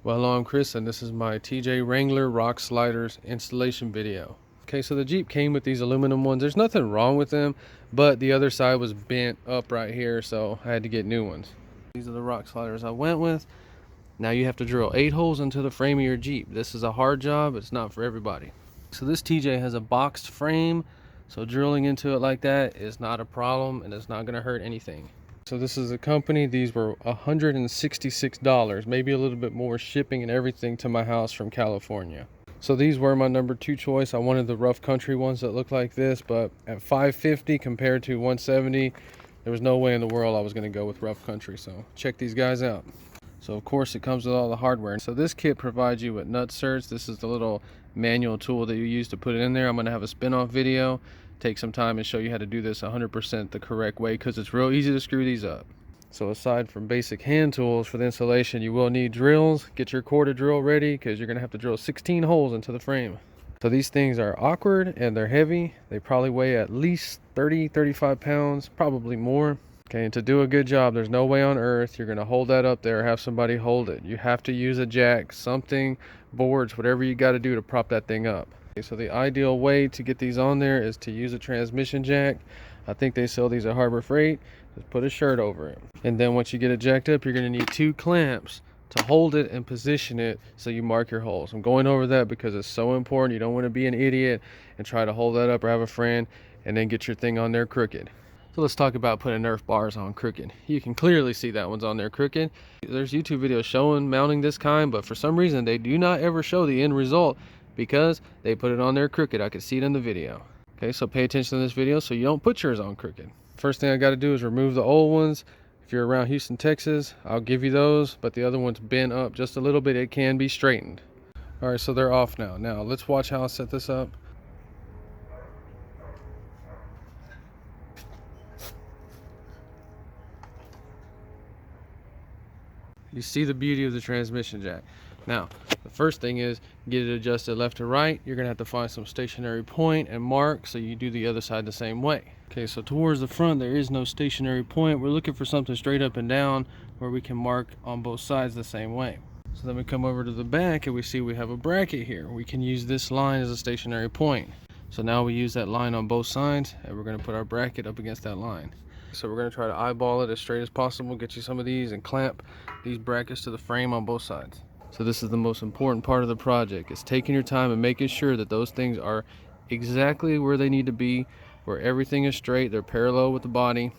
Well, hello, I'm Chris, and this is my TJ Wrangler rock sliders installation video. Okay, so the Jeep came with these aluminum ones. There's nothing wrong with them, but the other side was bent up right here, so I had to get new ones. These are the rock sliders I went with. Now you have to drill 8 holes into the frame of your Jeep. This is a hard job. It's not for everybody. So this TJ has a boxed frame, so drilling into it like that is not a problem, and it's not going to hurt anything. So this is a company. These were $166, maybe a little bit more, shipping and everything to my house from California. So these were my number 2 choice. I wanted the rough country ones that look like this, but at $550 compared to $170, there was no way in the world I was going to go with rough country. So check these guys out. So of course it comes with all the hardware. So this kit provides you with nut certs. This is the little manual tool that you use to put it in there. I'm going to have a spin-off video, take some time and show you how to do this 100% the correct way, because it's real easy to screw these up. So aside from basic hand tools for the installation, you will need drills. Get your core to drill ready, because you're going to have to drill 16 holes into the frame. So these things are awkward and they're heavy. They probably weigh at least 30-35 pounds, probably more. Okay, and to do a good job, there's no way on earth you're going to hold that up there or have somebody hold it. You have to use a jack, something, boards, whatever you got to do to prop that thing up. Okay, so the ideal way to get these on there is to use a transmission jack. I think they sell these at Harbor Freight. Just put a shirt over it. And then once you get it jacked up, you're going to need 2 clamps to hold it and position it so you mark your holes. I'm going over that because it's so important. You don't want to be an idiot and try to hold that up or have a friend and then get your thing on there crooked. So let's talk about putting Nerf bars on crooked. You can clearly see that one's on there crooked. There's YouTube videos showing mounting this kind, but for some reason they do not ever show the end result because they put it on there crooked. I could see it in the video. Okay, so pay attention to this video so you don't put yours on crooked. First thing I got to do is remove the old ones. If you're around Houston, Texas, I'll give you those, but the other one's bent up just a little bit. It can be straightened. All right, so they're off now. Now let's watch how I set this up. You see the beauty of the transmission jack. Now, the first thing is get it adjusted left to right. You're gonna have to find some stationary point and mark, so you do the other side the same way. Okay, so towards the front, there is no stationary point. We're looking for something straight up and down where we can mark on both sides the same way. So then we come over to the back and we see we have a bracket here. We can use this line as a stationary point. So now we use that line on both sides and we're gonna put our bracket up against that line. So we're going to try to eyeball it as straight as possible, get you some of these and clamp these brackets to the frame on both sides. So this is the most important part of the project. It's taking your time and making sure that those things are exactly where they need to be, where everything is straight, they're parallel with the body.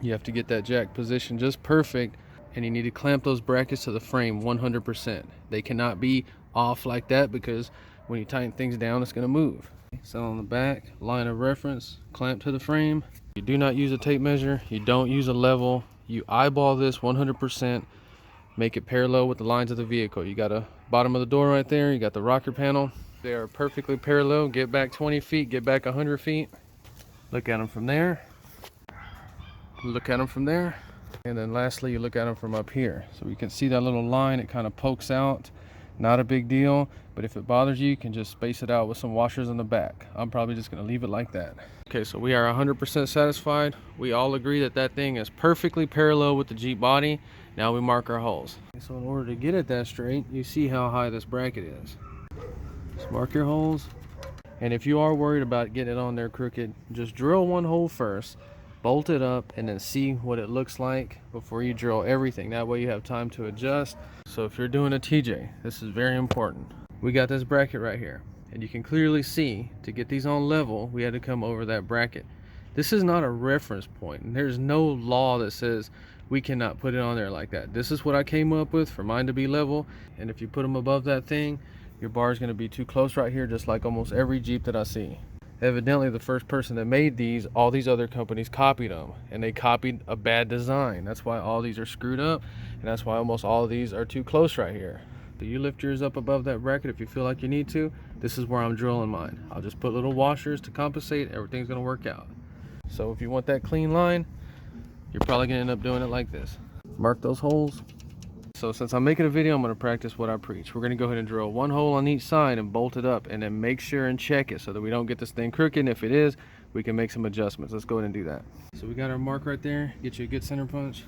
You have to get that jack position just perfect, and you need to clamp those brackets to the frame 100%. They cannot be off like that, because when you tighten things down, it's going to move. So on the back, line of reference, clamp to the frame. You do not use a tape measure, you don't use a level, you eyeball this 100%, make it parallel with the lines of the vehicle. You got a bottom of the door right there, you got the rocker panel. They are perfectly parallel. Get back 20 feet, get back 100 feet. Look at them from there. Look at them from there. And then lastly, you look at them from up here. So you can see that little line, it kind of pokes out. Not a big deal, but if it bothers you, you can just space it out with some washers on the back. I'm probably just going to leave it like that. Okay, so we are 100% satisfied. We all agree that that thing is perfectly parallel with the Jeep body. Now we mark our holes. So in order to get it that straight, you see how high this bracket is. Just mark your holes. And if you are worried about getting it on there crooked, just drill 1 hole first, bolt it up, and then see what it looks like before you drill everything. That way you have time to adjust. So if you're doing a TJ, this is very important. We got this bracket right here, and you can clearly see to get these on level, we had to come over that bracket. This is not a reference point, and there's no law that says we cannot put it on there like that. This is what I came up with for mine to be level, and if you put them above that thing, your bar is going to be too close right here, just like almost every Jeep that I see. Evidently, the first person that made these, all these other companies copied them, and they copied a bad design. That's why all these are screwed up, and that's why almost all of these are too close right here. So you lift yours up above that bracket if you feel like you need to. This is where I'm drilling mine. I'll just put little washers to compensate. Everything's going to work out. So if you want that clean line, you're probably going to end up doing it like this. Mark those holes. So since I'm making a video, I'm going to practice what I preach. We're going to go ahead and drill 1 hole on each side and bolt it up, and then make sure and check it so that we don't get this thing crooked. And if it is, we can make some adjustments. Let's go ahead and do that. So we got our mark right there. Get you a good center punch.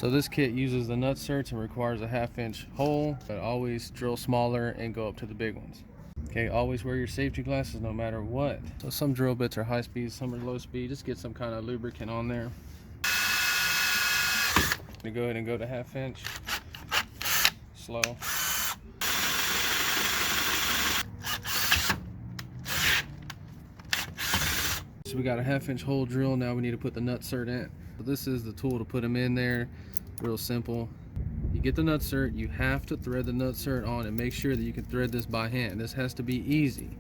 So this kit uses the nut certs and requires a 1/2 inch hole, but always drill smaller and go up to the big ones. Okay, always wear your safety glasses no matter what. So some drill bits are high speed, some are low speed. Just get some kind of lubricant on there. I'm gonna go ahead and go to 1/2 inch. Slow. So we got a 1/2 inch hole drill. Now we need to put the nut cert in. So this is the tool to put them in there. Real simple. You get the nut cert, you have to thread the nut cert on and make sure that you can thread this by hand. This has to be easy.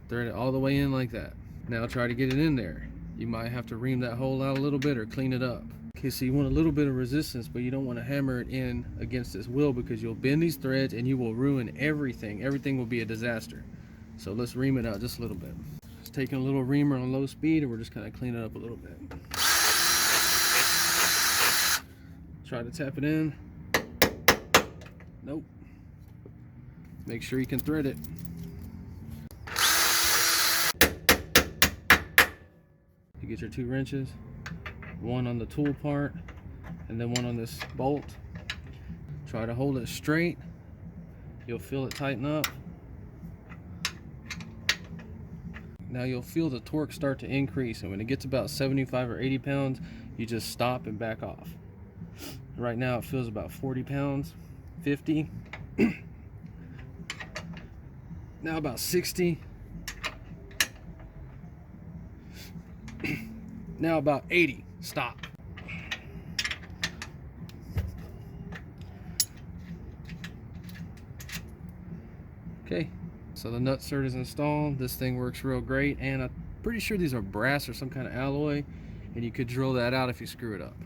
Thread it all the way in like that. Now try to get it in there. You might have to ream that hole out a little bit or clean it up. Okay, so you want a little bit of resistance, but you don't want to hammer it in against this wheel because you'll bend these threads and you will ruin everything. Everything will be a disaster. So let's ream it out just a little bit. Just taking a little reamer on low speed and we're just kind of cleaning it up a little bit. Try to tap it in. Nope. Make sure you can thread it. You get your 2 wrenches, one on the tool part and then one on this bolt. Try to hold it straight. You'll feel it tighten up. Now you'll feel the torque start to increase, and when it gets about 75 or 80 pounds, you just stop and back off. Right now it feels about 40 pounds, 50. Now about 60. Now about 80. Stop. Okay, so the nut cert is installed. This thing works real great, and I'm pretty sure these are brass or some kind of alloy, and you could drill that out if you screw it up.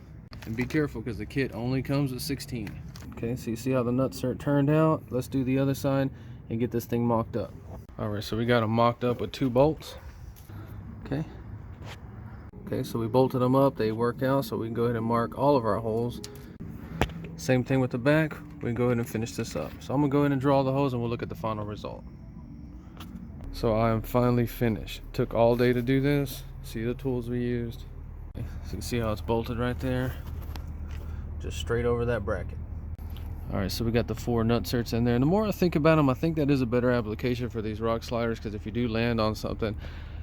And be careful because the kit only comes with 16. Okay, so you see how the nut cert turned out. Let's do the other side and get this thing mocked up. All right, so we got them mocked up with 2 bolts. Okay, so we bolted them up. They work out, so we can go ahead and mark all of our holes. Same thing with the back. We can go ahead and finish this up. So I'm gonna go ahead and draw the holes and we'll look at the final result. So I am finally finished. Took all day to do this. See the tools we used. So you can see how it's bolted right there. Just straight over that bracket. All right, so we got the 4 nut certs in there. And the more I think about them, I think that is a better application for these rock sliders, because if you do land on something,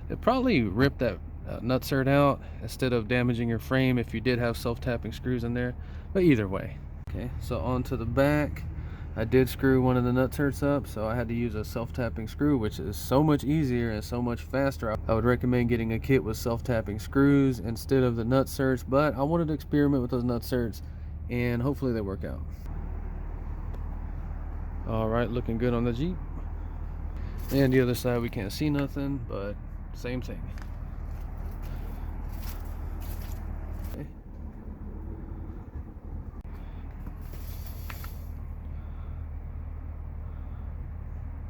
it probably rip that nut cert out instead of damaging your frame if you did have self-tapping screws in there. But either way. Okay, so onto the back. I did screw one of the nut certs up, so I had to use a self-tapping screw, which is so much easier and so much faster. I would recommend getting a kit with self-tapping screws instead of the nut certs, but I wanted to experiment with those nut certs and hopefully they work out. All right, looking good on the Jeep. And the other side we can't see nothing, but same thing. Okay.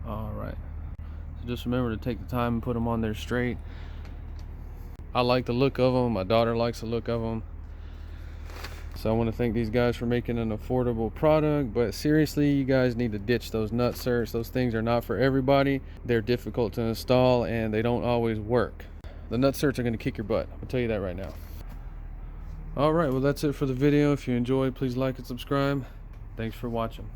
All right, so just remember to take the time and put them on there straight. I like the look of them. My daughter likes the look of them. So I want to thank these guys for making an affordable product, but seriously, you guys need to ditch those nut certs. Those things are not for everybody. They're difficult to install and they don't always work. The nut certs are going to kick your butt. I'll tell you that right now. All right, well, that's it for the video. If you enjoyed, please like and subscribe. Thanks for watching.